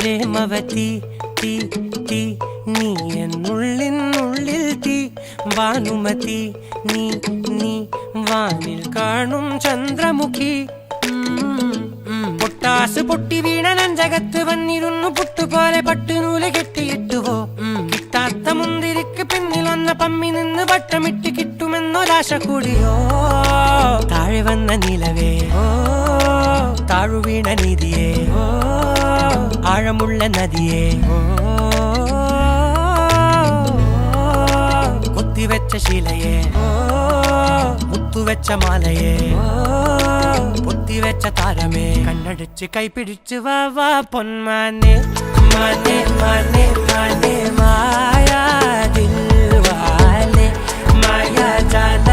പ്രേമവതി തീ തീ നീ എന്നുള്ളിൽ തീ ഭാനുമതി നീ നീ വാനിൽ കാണും ചന്ദ്രമുഖി പൊട്ടാസ് പൊട്ടി വീണ നെഞ്ചകത്ത് വന്നിരുന്നു പുട്ടുപോലെ പട്ടുനൂല് കെട്ടിയിട്ടുവോ കിട്ടാത്ത മുന്തിരിക്ക് പിന്നിൽ വന്ന പമ്മി നിന്ന് വട്ടമിട്ട് കിട്ടുമെന്നൊരാശ കൂടിയോ താഴെ വന്ന നിലവേ താഴു വീണ നിധിയേ ആഴമുള്ള നദിയേ കൊത്തിവെച്ച ശിലയേ മുത്തുവെച്ച മാലയേ പൊത്തിവെച്ച താരമേ കണ്ണടിച്ച് കൈപിടിച്ച് വാ വാ പൊന്മാനെ മാനെ മാനെ മാനെ മായാ ദിൽവാലെ മായാ ജാല